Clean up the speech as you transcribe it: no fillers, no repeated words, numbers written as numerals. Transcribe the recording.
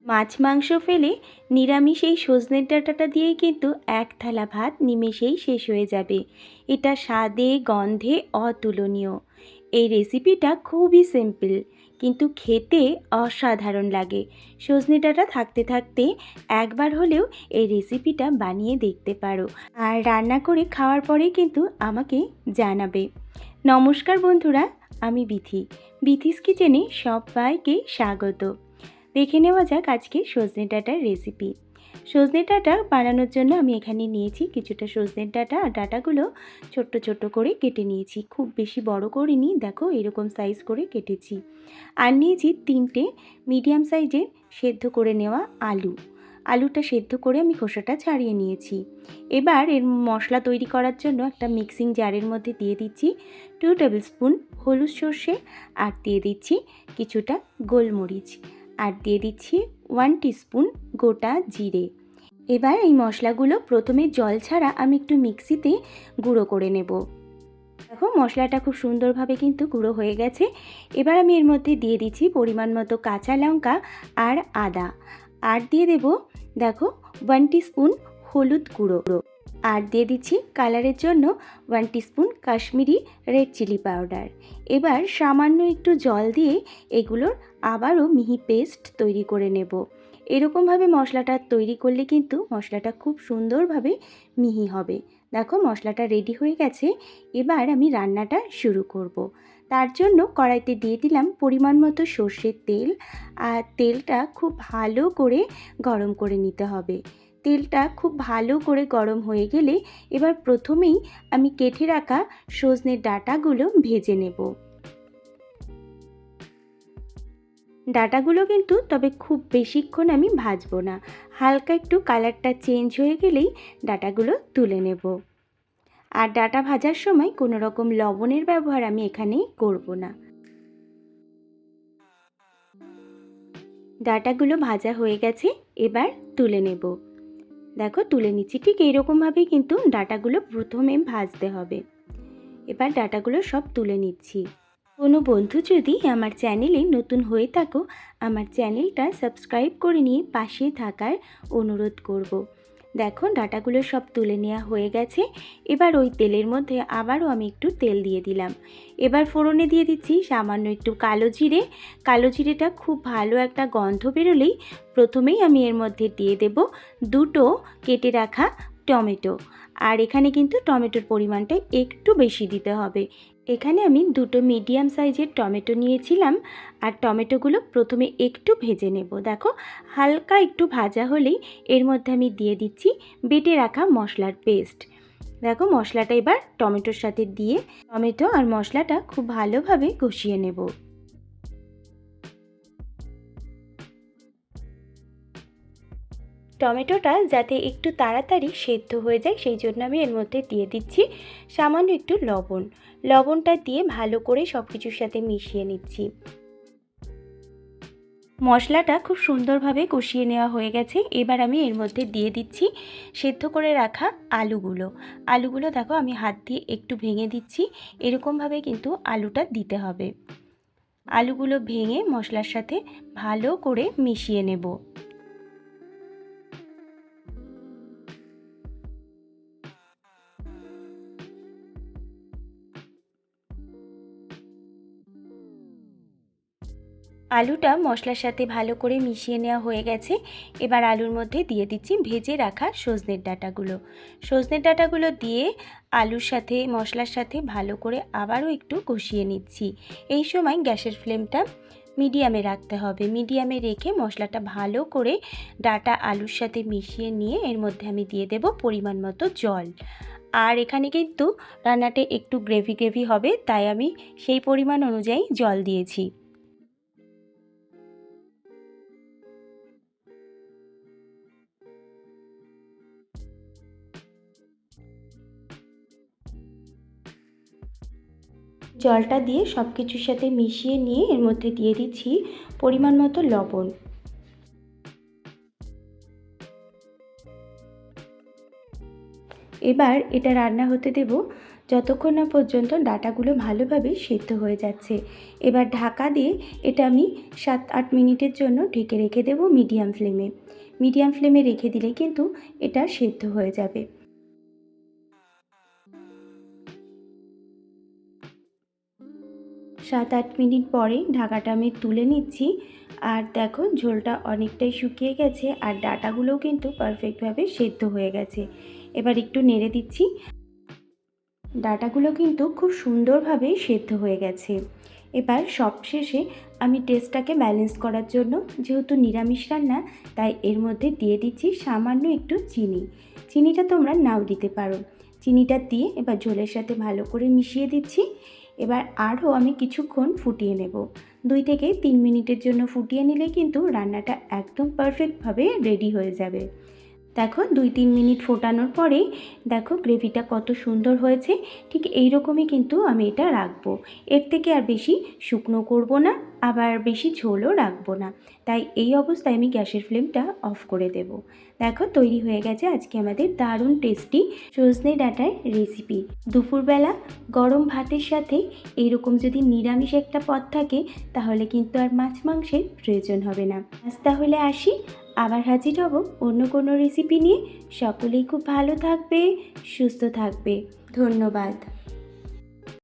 মাছ মাংস ফেলে নিরামিষ এই সজনের ডাঁটাটা দিয়েই কিন্তু এক থালা ভাত নিমেষেই শেষ হয়ে যাবে। এটা স্বাদে গন্ধে অতুলনীয়। এই রেসিপিটা খুবই সিম্পল, কিন্তু খেতে অসাধারণ লাগে। সজনে ডাঁটা থাকতে থাকতে একবার হলেও এই রেসিপিটা বানিয়ে দেখতে পারো, আর রান্না করে খাওয়ার পরেই কিন্তু আমাকে জানাবে। নমস্কার বন্ধুরা, আমি বিথিস কিচেনে সবাইকে স্বাগত। দেখে নেওয়া যাক আজকে সজনে ডাঁটার রেসিপি। সজনে ডাঁটা বানানোর জন্য আমি এখানে নিয়েছি কিছুটা সজনের ডাঁটা, আর ডাঁটাগুলো ছোট্ট ছোট্ট করে কেটে নিয়েছি, খুব বেশি বড় করিনি, দেখো এরকম সাইজ করে কেটেছি। আর নিয়েছি 3টে মিডিয়াম সাইজের সেদ্ধ করে নেওয়া আলুটা সেদ্ধ করে আমি খোসাটা ছাড়িয়ে নিয়েছি। এবার এর মশলা তৈরি করার জন্য একটা মিক্সিং জারের মধ্যে দিয়ে দিচ্ছি 2 টেবিল স্পুন হলুদ সর্ষে, আর দিয়ে দিচ্ছি কিছুটা গোলমরিচ, আর দিয়ে দিচ্ছি 1 টিস্পুন গোটা জিরে। এবার এই মশলাগুলো প্রথমে জল ছাড়া আমি একটু মিক্সিতে গুঁড়ো করে নেব। দেখো মশলাটা খুব সুন্দরভাবে কিন্তু গুঁড়ো হয়ে গেছে। এবার আমি এর মধ্যে দিয়ে দিচ্ছি পরিমাণ মতো কাঁচা লঙ্কা আর আদা, আর দিয়ে দেব দেখো 1 টিস্পুন হলুদ গুঁড়ো, আর দিয়ে দিচ্ছি কালারের জন্য 1 teaspoon Kashmiri red chilli powder. এবার সামান্য একটু জল দিয়ে এগুলোর আবারও মিহি পেস্ট তৈরি করে নেব। এরকমভাবে মশলাটা তৈরি করলে কিন্তু মশলাটা খুব সুন্দরভাবে মিহি হবে। দেখো মশলাটা রেডি হয়ে গেছে। এবার আমি রান্নাটা শুরু করব। তার জন্য কড়াইতে দিয়ে দিলাম পরিমাণ মতো সর্ষের তেল, আর তেলটা খুব ভালো করে গরম করে নিতে হবে। তেলটা খুব ভালো করে গরম হয়ে গেলে এবার প্রথমেই আমি কেটে রাখা সজনের ডাঁটাগুলো ভেজে নেব। ডাঁটাগুলো কিন্তু তবে খুব বেশিক্ষণ আমি ভাজবো না, হালকা একটু কালারটা চেঞ্জ হয়ে গেলেই ডাঁটাগুলো তুলে নেব। আর ডাঁটা ভাজার সময় কোনো রকম লবণের ব্যবহার আমি এখানে করব না। ডাঁটাগুলো ভাজা হয়ে গেছে, এবার তুলে নেব। দেখো তুলে নিচ্ছি, ঠিক এইরকমভাবেই কিন্তু ডাঁটাগুলো প্রথমে ভাজতে হবে। এবার ডাঁটাগুলো সব তুলে নিচ্ছি। কোনো বন্ধু যদি আমার চ্যানেলে নতুন হয়ে থাকো, আমার চ্যানেলটা সাবস্ক্রাইব করে নিয়ে পাশে থাকার অনুরোধ করব। দেখো ডাঁটাগুলো সব তুলে নেওয়া হয়ে গেছে। এবার ওই তেলের মধ্যে আবারও আমি একটু তেল দিয়ে দিলাম। এবার ফোড়নে দিয়ে দিচ্ছি সামান্য একটু কালো জিরেটা খুব ভালো একটা গন্ধ বেরোলেই প্রথমেই আমি এর মধ্যে দিয়ে দেব 2টো কেটে রাখা টমেটো। আর এখানে কিন্তু টমেটোর পরিমাণটা একটু বেশি দিতে হবে। এখানে আমি 2টো মিডিয়াম সাইজের টমেটো নিয়েছিলাম, আর টমেটোগুলো প্রথমে একটু ভেজে নেব। দেখো হালকা একটু ভাজা হলেই এর মধ্যে আমি দিয়ে দিচ্ছি বেটে রাখা মশলার পেস্ট। দেখো মশলাটা এবার টমেটোর সাথে দিয়ে টমেটো আর মশলাটা খুব ভালোভাবে কষিয়ে নেব। টমেটোটা যাতে একটু তাড়াতাড়ি সেদ্ধ হয়ে যায় সেই জন্য আমি এর মধ্যে দিয়ে দিচ্ছি সামান্য একটু লবণটা দিয়ে ভালো করে সব কিছুর সাথে মিশিয়ে নিচ্ছি। মশলাটা খুব সুন্দরভাবে কষিয়ে নেওয়া হয়ে গেছে। এবার আমি এর মধ্যে দিয়ে দিচ্ছি সেদ্ধ করে রাখা আলুগুলো দেখো আমি হাত দিয়ে একটু ভেঙে দিচ্ছি, এরকমভাবে কিন্তু আলুটা দিতে হবে। আলুগুলো ভেঙে মশলার সাথে ভালো করে মিশিয়ে নেব। আলুটা মশলার সাথে ভালো করে মিশিয়ে নেওয়া হয়ে গেছে। এবার আলুর মধ্যে দিয়ে দিচ্ছি ভেজে রাখা সজনের ডাঁটাগুলো দিয়ে আলুর সাথে মশলার সাথে ভালো করে আবারও একটু কষিয়ে নিচ্ছি। এই সময় গ্যাসের ফ্লেমটা মিডিয়ামে রাখতে হবে। মিডিয়ামে রেখে মশলাটা ভালো করে ডাঁটা আলুর সাথে মিশিয়ে নিয়ে এর মধ্যে আমি দিয়ে দেব পরিমাণ মতো জল। আর এখানে কিন্তু রান্নাটা একটু গ্রেভি হবে, তাই আমি সেই পরিমাণ অনুযায়ী জল দিয়েছি। জলটা দিয়ে সব কিছুর সাথে মিশিয়ে নিয়ে এর মধ্যে দিয়ে দিচ্ছি পরিমাণ মতো লবণ। এবার এটা রান্না হতে দেব যতক্ষণ না পর্যন্ত ডাঁটাগুলো ভালোভাবে সেদ্ধ হয়ে যাচ্ছে। এবার ঢাকা দিয়ে এটা আমি 7-8 মিনিটের জন্য ঢেকে রেখে দেবো মিডিয়াম ফ্লেমে। মিডিয়াম ফ্লেমে রেখে দিলে কিন্তু এটা সেদ্ধ হয়ে যাবে। 7-8 মিনিট পরে ঢাকাটা আমি তুলে নিচ্ছি। আর দেখো ঝোলটা অনেকটাই শুকিয়ে গেছে আর ডাঁটাগুলোও কিন্তু পারফেক্টভাবে সেদ্ধ হয়ে গেছে। এবার একটু নেড়ে দিচ্ছি। ডাঁটাগুলো কিন্তু খুব সুন্দরভাবে সেদ্ধ হয়ে গেছে। এবার সবশেষে আমি টেস্টটাকে ব্যালেন্স করার জন্য, যেহেতু নিরামিষ রান্না, তাই এর মধ্যে দিয়ে দিচ্ছি সামান্য একটু চিনি। চিনিটা তোমরা নাও দিতে পারো। চিনিটা দিয়ে এবার ঝোলের সাথে ভালো করে মিশিয়ে দিচ্ছি। এবার আরও আমি কিছুক্ষণ ফুটিয়ে নেব। 2 থেকে 3 মিনিটের জন্য ফুটিয়ে নিলে কিন্তু রান্নাটা একদম পারফেক্টভাবে রেডি হয়ে যাবে। দেখো 2-3 মিনিট ফোটানোর পরেই দেখো গ্রেভিটা কত সুন্দর হয়েছে। ঠিক এই রকমই কিন্তু আমি এটা রাখবো। এর থেকে আর বেশি শুকনো করব না, আবার বেশি ঝোলও রাখবো না। তাই এই অবস্থায় আমি গ্যাসের ফ্লেমটা অফ করে দেব। দেখো তৈরি হয়ে গেছে আজকে আমাদের দারুণ টেস্টি সজনে ডাঁটার রেসিপি। দুপুরবেলা গরম ভাতের সাথে এইরকম যদি নিরামিষ একটা পদ থাকে তাহলে কিন্তু আর মাছ মাংসের প্রয়োজন হবে না। আজ তাহলে আসি, আবার হাজির হব অন্য কোনো রেসিপি নিয়ে। সকলেই খুব ভালো থাকবে, সুস্থ থাকবে। ধন্যবাদ।